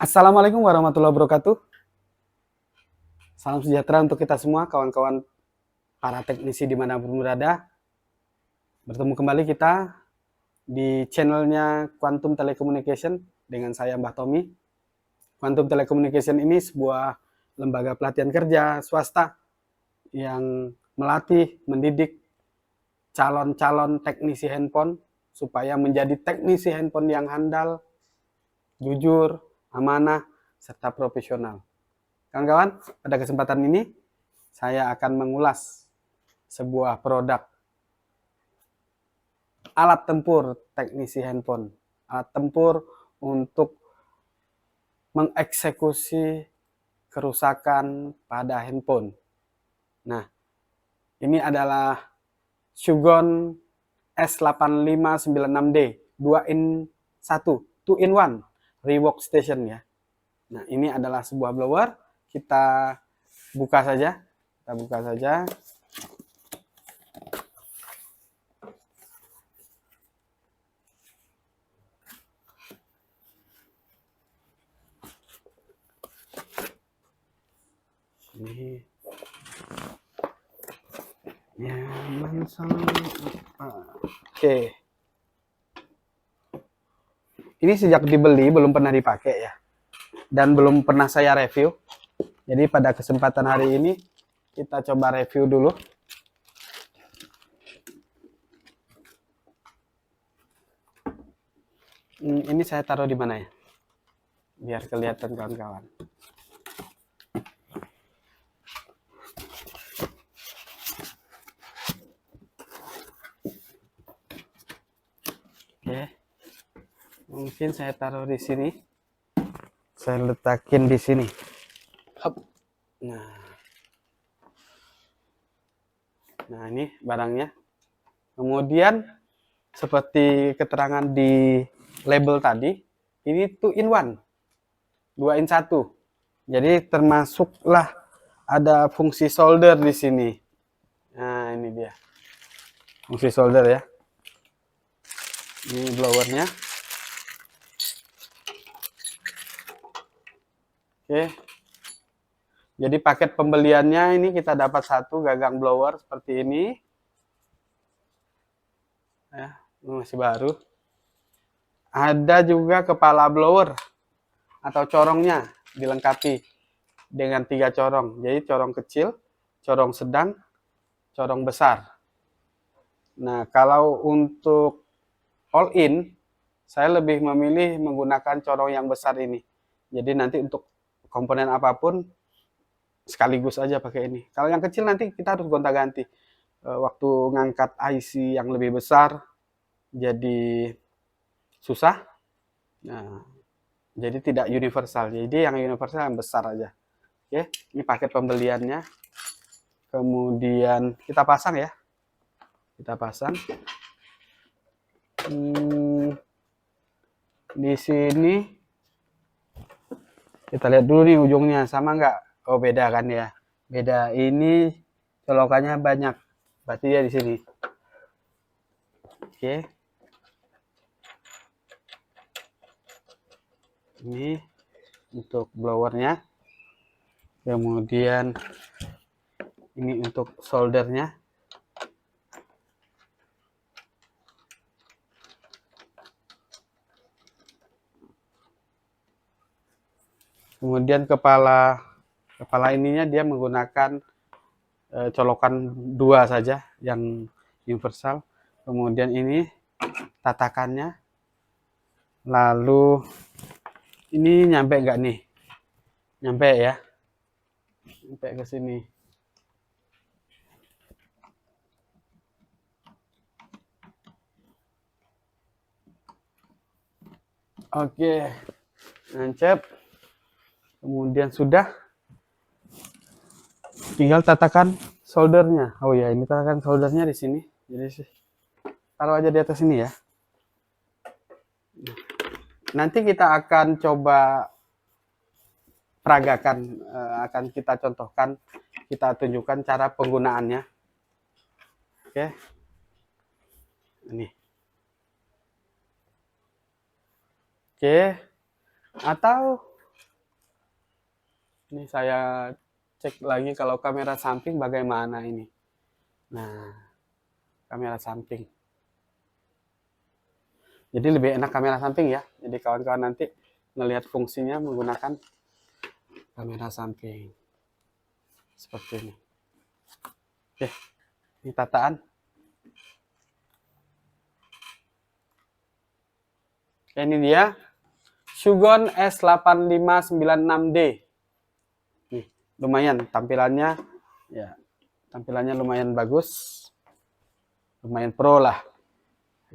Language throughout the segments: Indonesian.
Assalamualaikum warahmatullahi wabarakatuh. Salam sejahtera untuk kita semua, kawan-kawan para teknisi dimanapun berada. Bertemu kembali kita di channelnya Quantum Telecommunication dengan saya Mbah Tommy. Quantum Telecommunication ini sebuah lembaga pelatihan kerja swasta yang melatih, mendidik calon-calon teknisi handphone supaya menjadi teknisi handphone yang handal, jujur, amanah, serta profesional. Kawan-kawan, pada kesempatan ini saya akan mengulas sebuah produk alat tempur teknisi handphone. Alat tempur untuk mengeksekusi kerusakan pada handphone. Nah, ini adalah Shogun S8596D 2 in 1, 2 in 1 rework station ya. Nah, ini adalah sebuah blower. Kita buka saja. Kita buka saja. Ini nyaman sama oke. Ini sejak dibeli belum pernah dipakai ya, dan belum pernah saya review. Jadi pada kesempatan hari ini kita coba review dulu. Ini saya taruh di mana ya, biar kelihatan kawan-kawan. Oke, mungkin saya taruh di sini. Saya letakin di sini. Hop. Nah ini barangnya. Kemudian seperti keterangan di label tadi, ini 2 in 1, 2 in 1. Jadi termasuklah ada fungsi solder di sini. Nah ini dia fungsi solder ya. Ini blowernya. Oke. Jadi paket pembeliannya ini kita dapat satu gagang blower seperti ini. Ya, ini masih baru. Ada juga kepala blower atau corongnya dilengkapi dengan 3 corong. Jadi corong kecil, corong sedang, corong besar. Nah, kalau untuk all in, saya lebih memilih menggunakan corong yang besar ini. Jadi nanti untuk komponen apapun sekaligus aja pakai ini. Kalau yang kecil nanti kita harus gonta-ganti. Waktu ngangkat IC yang lebih besar jadi susah. Nah, jadi tidak universal. Jadi yang universal yang besar aja. Oke, ini paket pembeliannya. Kemudian kita pasang ya. Kita pasang. Di sini kita lihat dulu nih ujungnya sama nggak? Oh beda kan ya. Beda, ini colokannya banyak. Berarti ya di sini. Oke. Ini untuk blowernya. Kemudian ini untuk soldernya. Kemudian kepala ininya dia menggunakan colokan 2 saja yang universal. Kemudian ini tatakannya. Lalu ini nyampe nggak nih? Nyampe ya. Nyampe ke sini. Oke. Nancep. Kemudian sudah, tinggal tatakan soldernya. Oh ya, ini tatakan soldernya di sini. Jadi taruh aja di atas ini ya. Nanti kita akan coba peragakan, akan kita contohkan, kita tunjukkan cara penggunaannya. Oke. Ini. Oke. Atau Ini saya cek lagi kalau kamera samping bagaimana ini. Nah, kamera samping. Jadi lebih enak kamera samping ya. Jadi kawan-kawan nanti melihat fungsinya menggunakan kamera samping. Seperti ini. Oke, ini tataan. Ini dia Shugon S8596D. Nih, lumayan tampilannya ya. Tampilannya lumayan bagus. Lumayan pro lah.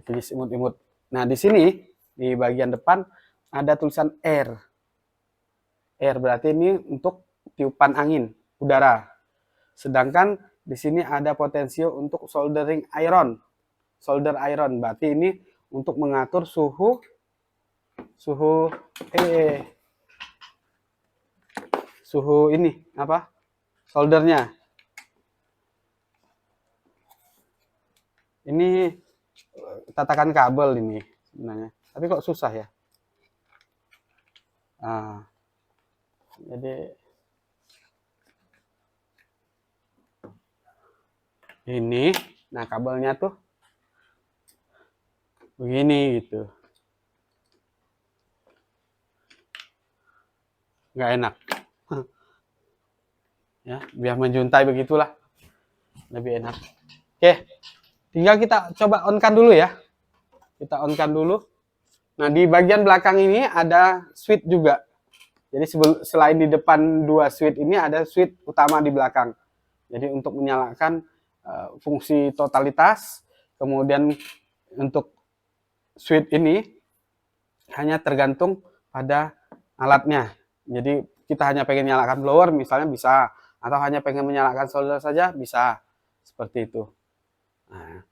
Jenis imut-imut. Nah, di sini di bagian depan ada tulisan air. Air berarti ini untuk tiupan angin, udara. Sedangkan di sini ada potensi untuk soldering iron. Solder iron berarti ini untuk mengatur suhu ini apa? Soldernya. Ini tatakan kabel ini sebenarnya. Tapi kok susah ya? Nah, jadi ini, nah kabelnya tuh begini gitu. Nggak enak. Ya, biar menjuntai begitulah. Lebih enak. Oke, tinggal kita coba on-kan dulu ya. Kita on-kan dulu. Nah, di bagian belakang ini ada switch juga. Jadi selain di depan dua switch ini ada switch utama di belakang. Jadi untuk menyalakan fungsi totalitas, kemudian untuk switch ini hanya tergantung pada alatnya. Jadi kita hanya pengen nyalakan blower misalnya bisa, atau hanya pengen menyalakan solder saja bisa. Seperti itu. Nah,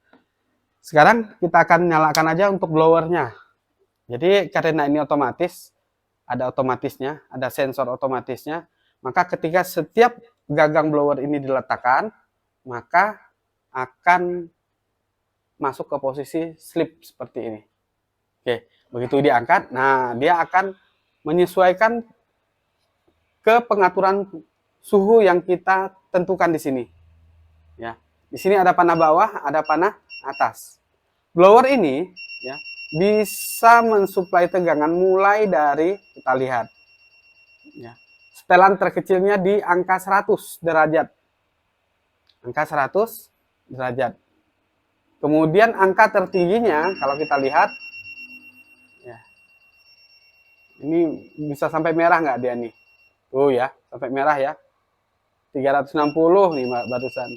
sekarang kita akan nyalakan aja untuk blowernya. Jadi karena ini otomatis, ada otomatisnya, ada sensor otomatisnya, maka ketika setiap gagang blower ini diletakkan, maka akan masuk ke posisi sleep seperti ini. Oke, begitu diangkat, nah dia akan menyesuaikan ke pengaturan suhu yang kita tentukan di sini. Ya, di sini ada panah bawah, ada panah atas. Blower ini ya bisa mensuplai tegangan mulai dari kita lihat ya. Setelan terkecilnya di angka 100 derajat. Angka 100 derajat. Kemudian angka tertingginya kalau kita lihat ya. Ini bisa sampai merah nggak dia nih? Tuh ya, sampai merah ya. 360 nih barusan.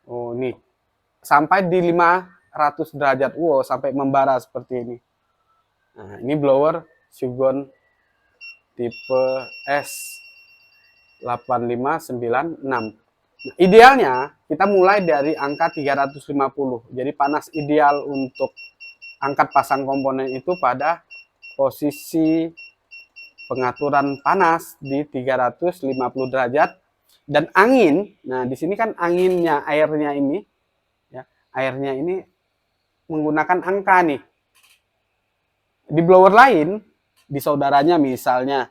Oh, nih. Sampai di 500 derajat. Wow, sampai membara seperti ini. Nah, ini blower Shugon tipe S8596. Nah, idealnya kita mulai dari angka 350. Jadi panas ideal untuk angkat pasang komponen itu pada posisi pengaturan panas di 350 derajat. Dan angin, nah di sini kan anginnya, airnya ini airnya ini menggunakan angka nih. Di blower lain, di saudaranya misalnya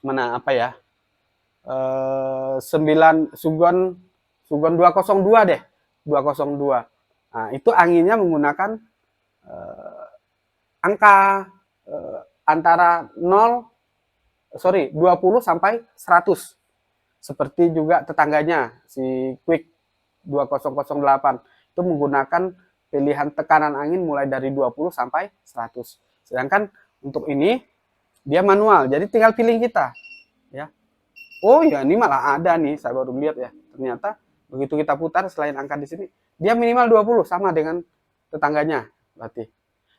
mana apa ya? 9 Shugon 202 deh. 202. Nah, itu anginnya menggunakan angka antara 20 sampai 100. Seperti juga tetangganya si Quick 2008 itu menggunakan pilihan tekanan angin mulai dari 20 sampai 100. Sedangkan untuk ini dia manual, jadi tinggal pilih kita ya. Oh ya, ini malah ada nih, saya baru lihat ya. Ternyata begitu kita putar selain angka di sini, dia minimal 20 sama dengan tetangganya berarti.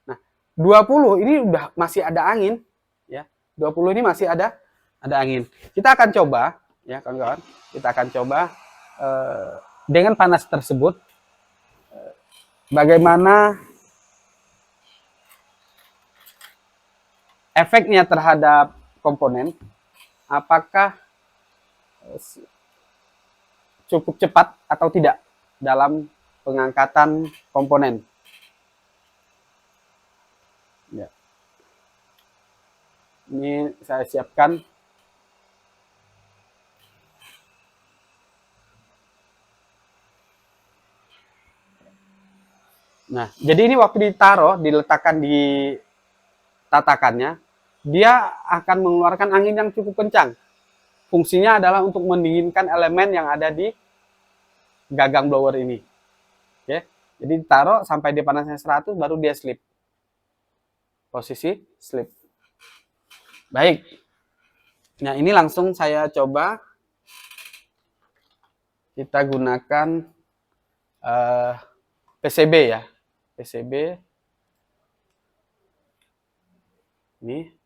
Nah, 20 ini udah masih ada angin ya. 20 ini masih ada angin. Kita akan coba ya kawan-kawan, kita akan coba dengan panas tersebut bagaimana efeknya terhadap komponen, apakah cukup cepat atau tidak dalam pengangkatan komponen. Ya. Ini saya siapkan. Nah, jadi ini waktu ditaruh, diletakkan di tatakannya, dia akan mengeluarkan angin yang cukup kencang. Fungsinya adalah untuk mendinginkan elemen yang ada di gagang blower ini. Oke. Jadi ditaruh sampai di panasnya 100 baru dia slip. Posisi slip. Baik. Nah, ini langsung saya coba. Kita gunakan PCB ya. PCB. Ini.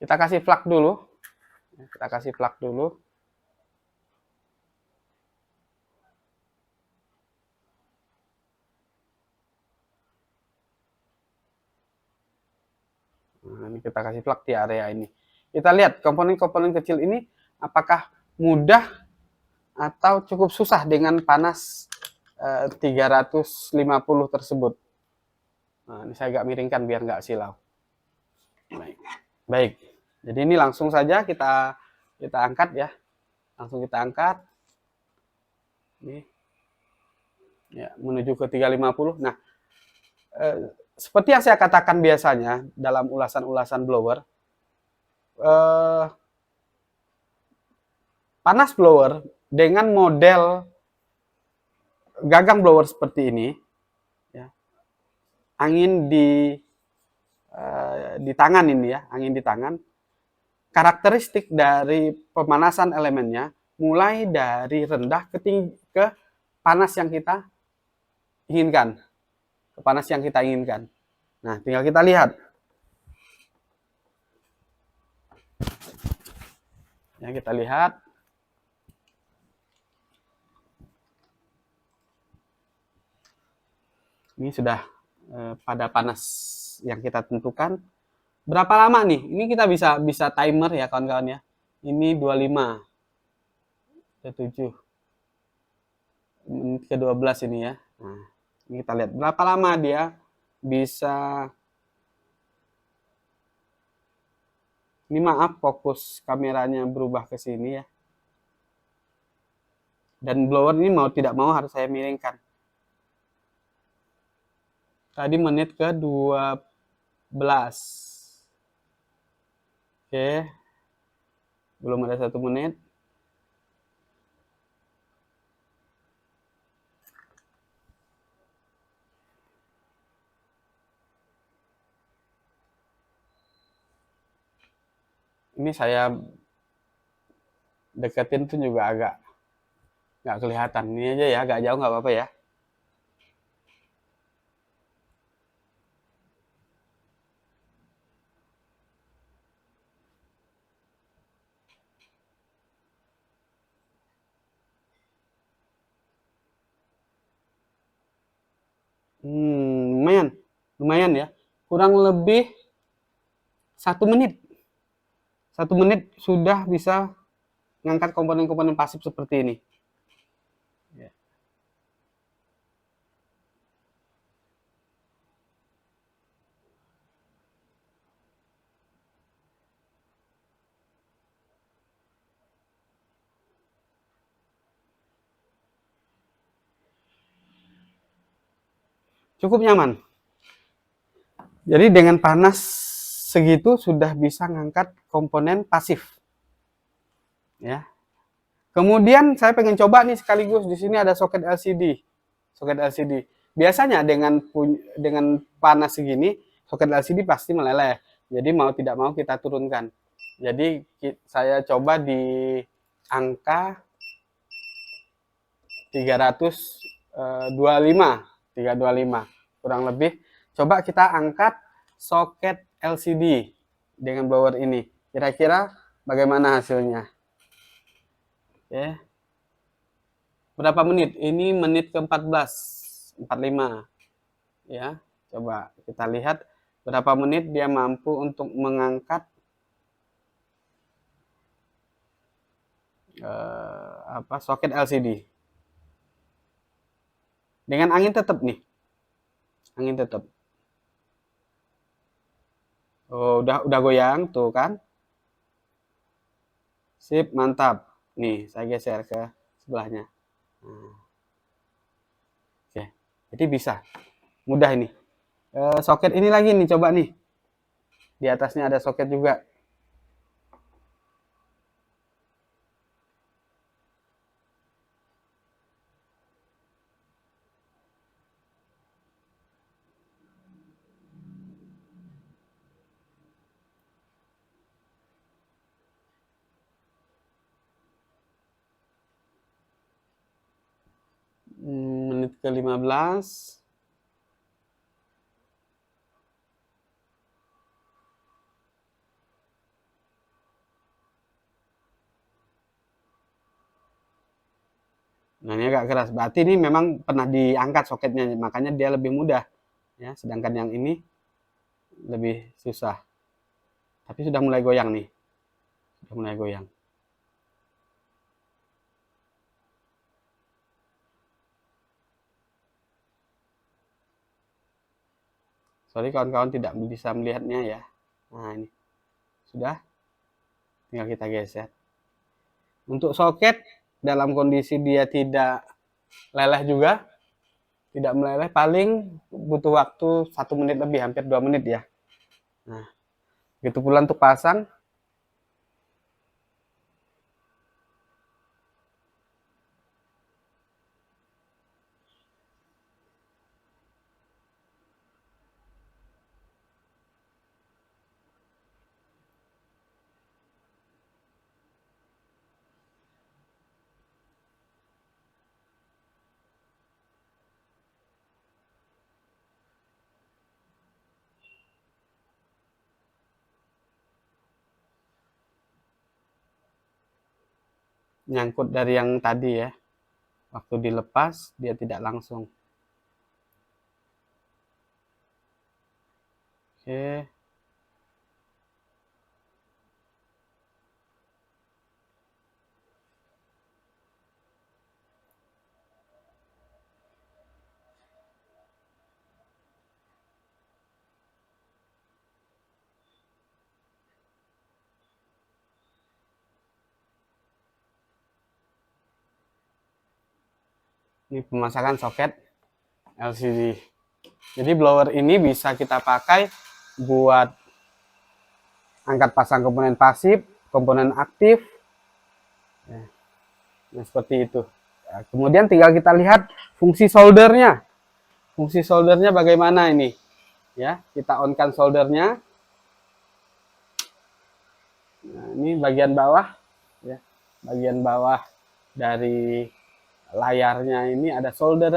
Kita kasih plug dulu. Kita kasih plug dulu. Nah, ini kita kasih plug di area ini. Kita lihat komponen-komponen kecil ini apakah mudah atau cukup susah dengan panas 350 tersebut. Nah, ini saya agak miringkan biar nggak silau. Baik. Baik. Jadi ini langsung saja kita angkat ya. Langsung kita angkat. Ini. Ya, menuju ke 350. Nah, seperti yang saya katakan biasanya dalam ulasan-ulasan blower, panas blower dengan model gagang blower seperti ini, ya, angin di tangan ini ya, angin di tangan, karakteristik dari pemanasan elemennya mulai dari rendah ke tinggi, ke panas yang kita inginkan, ke panas yang kita inginkan. Nah, tinggal kita lihat. Ya, kita lihat. Ini sudah pada panas yang kita tentukan. Berapa lama nih? Ini kita bisa timer ya kawan-kawan ya. Ini 25. 7. Menit ke-12 ini ya. Nah, ini kita lihat berapa lama dia bisa. Ini maaf fokus kameranya berubah ke sini ya. Dan blower ini mau tidak mau harus saya miringkan. Tadi menit ke-12. Oke. Belum ada 1 menit. Ini saya deketin tuh juga agak nggak kelihatan. Ini aja ya, agak jauh nggak apa-apa ya. Lumayan, lumayan ya. Kurang lebih 1 menit. 1 menit sudah bisa ngangkat komponen-komponen pasif seperti ini. Cukup nyaman. Jadi dengan panas segitu sudah bisa ngangkat komponen pasif. Ya. Kemudian saya pengen coba nih sekaligus di sini ada soket LCD. Soket LCD. Biasanya dengan panas segini, soket LCD pasti meleleh. Jadi mau tidak mau kita turunkan. Jadi saya coba di angka 325 kurang lebih. Coba kita angkat soket LCD dengan blower ini. Kira-kira bagaimana hasilnya? Oke. Berapa menit? Ini menit ke-14, 45. Ya, coba kita lihat berapa menit dia mampu untuk mengangkat soket LCD. Dengan angin tetap nih. Angin tetap. Oh, udah goyang tuh kan. Sip, mantap. Nih, saya geser ke sebelahnya. Nah, oke. Jadi bisa. Mudah ini. Soket ini lagi nih, coba nih. Di atasnya ada soket juga. Menit ke-15. Nah, ini agak keras. Berarti ini memang pernah diangkat soketnya, makanya dia lebih mudah. Ya, sedangkan yang ini lebih susah. Tapi sudah mulai goyang nih. Sudah mulai goyang. Sorry kawan-kawan tidak bisa melihatnya ya. Nah, ini sudah. Tinggal kita geser. Untuk soket dalam kondisi dia tidak leleh juga, tidak meleleh, paling butuh waktu 1 menit lebih, hampir 2 menit ya. Nah, begitu pula untuk pasang. Nyangkut dari yang tadi ya. Waktu dilepas dia tidak langsung. Oke. Ini pemasangan soket LCD. Jadi blower ini bisa kita pakai buat angkat pasang komponen pasif, komponen aktif. Nah, seperti itu. Nah, kemudian tinggal kita lihat fungsi soldernya. Fungsi soldernya bagaimana ini? Ya, kita on-kan soldernya. Nah, ini bagian bawah ya. Bagian bawah dari layarnya ini ada solder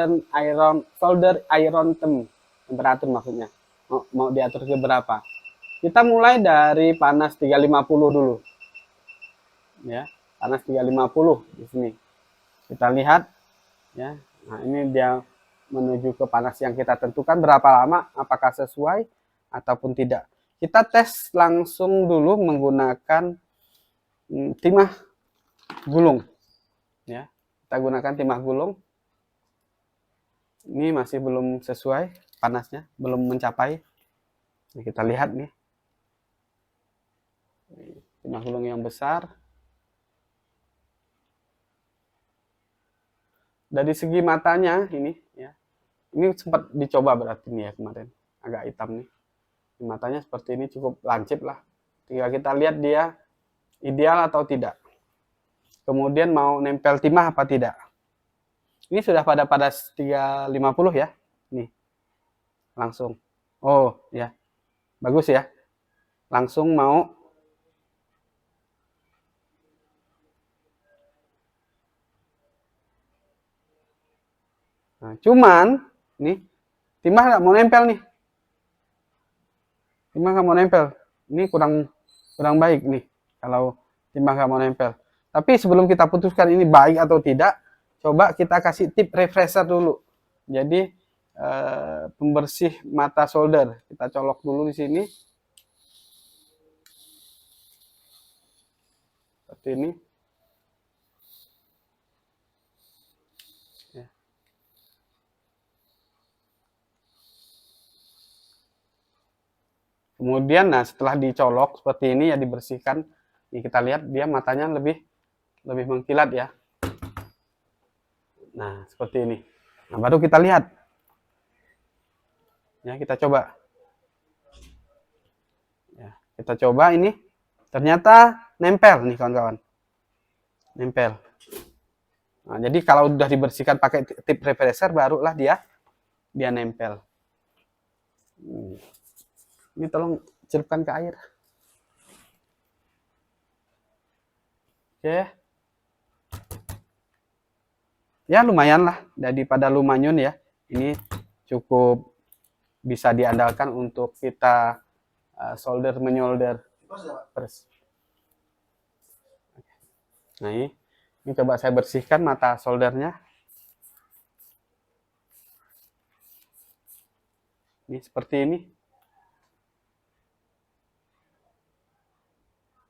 iron temperatur maksudnya. Mau diatur ke berapa? Kita mulai dari panas 350 dulu. Ya, panas 350 di sini. Kita lihat ya. Nah, ini dia menuju ke panas yang kita tentukan berapa lama, apakah sesuai ataupun tidak. Kita tes langsung dulu menggunakan timah gulung ya. Kita gunakan timah gulung. Ini masih belum sesuai panasnya, belum mencapai. Nah, kita lihat nih. Timah gulung yang besar. Dari segi matanya ini ya. Ini sempat dicoba berarti nih ya kemarin. Agak hitam nih. Matanya seperti ini cukup lancip lah. Tinggal kita lihat dia ideal atau tidak. Kemudian mau nempel timah apa tidak. Ini sudah pada 350 ya. Nih. Langsung. Oh, ya. Bagus ya. Langsung mau. Nah, cuman nih timah nggak mau nempel nih. Timah nggak mau nempel. Ini kurang kurang baik nih kalau timah nggak mau nempel. Tapi sebelum kita putuskan ini baik atau tidak, coba kita kasih tip refresher dulu. Jadi pembersih mata solder kita colok dulu di sini seperti ini. Ya. Kemudian, nah setelah dicolok seperti ini ya, dibersihkan. Nih kita lihat dia matanya lebih mengkilat ya. Nah seperti ini. Nah baru kita lihat. Ya kita coba. Ya, kita coba ini. Ternyata nempel nih kawan-kawan. Nempel. Nah, jadi kalau udah dibersihkan pakai tip refresher, barulah dia nempel. Ini tolong celupkan ke air. Oke. Ya lumayan lah, daripada lumanyun ya. Ini cukup bisa diandalkan untuk kita solder menyolder. Nah ini coba saya bersihkan mata soldernya. Ini seperti ini.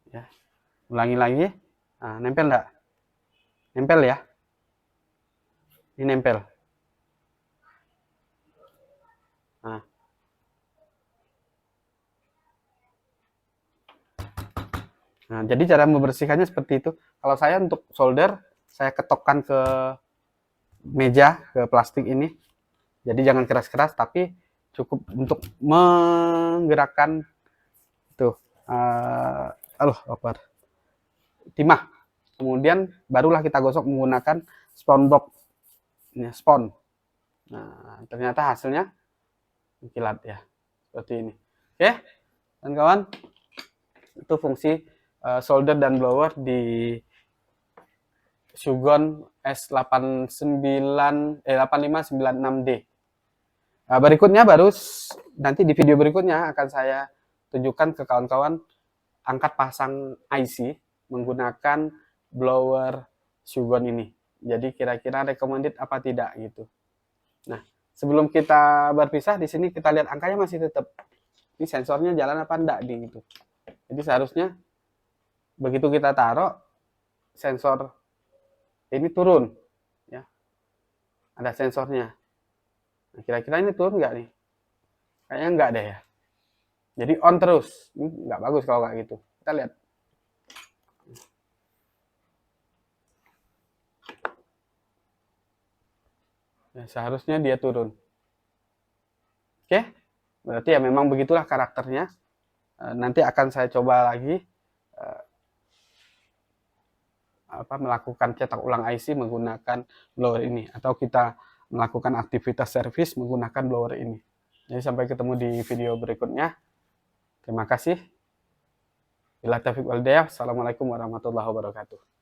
Ya, ulangi lagi. Nah, nempel enggak? Nempel ya. Ini nempel. Nah. Nah, jadi cara membersihkannya seperti itu. Kalau saya untuk solder, saya ketokkan ke meja, ke plastik ini. Jadi jangan keras-keras, tapi cukup untuk menggerakkan tuh timah. Kemudian barulah kita gosok menggunakan SpongeBob ini, spon. Nah ternyata hasilnya kilat ya, seperti ini. Oke kawan-kawan, itu fungsi solder dan blower di Shogun S8596D. Nah, berikutnya baru nanti di video berikutnya akan saya tunjukkan ke kawan-kawan angkat pasang IC menggunakan blower Shogun ini. Jadi kira-kira recommended apa tidak gitu. Nah, sebelum kita berpisah di sini kita lihat angkanya masih tetap. Ini sensornya jalan apa enggak di gitu. Jadi seharusnya begitu kita taruh sensor ini turun ya. Ada sensornya. Nah, kira-kira ini turun nggak nih? Kayaknya nggak deh ya. Jadi on terus. Ini nggak bagus kalau kayak gitu. Kita lihat. Ya, seharusnya dia turun. Oke, berarti ya memang begitulah karakternya. Nanti akan saya coba lagi melakukan cetak ulang IC menggunakan blower ini, atau kita melakukan aktivitas servis menggunakan blower ini. Jadi sampai ketemu di video berikutnya. Terima kasih. Bila taufiq wal hidayah. Assalamualaikum warahmatullahi wabarakatuh.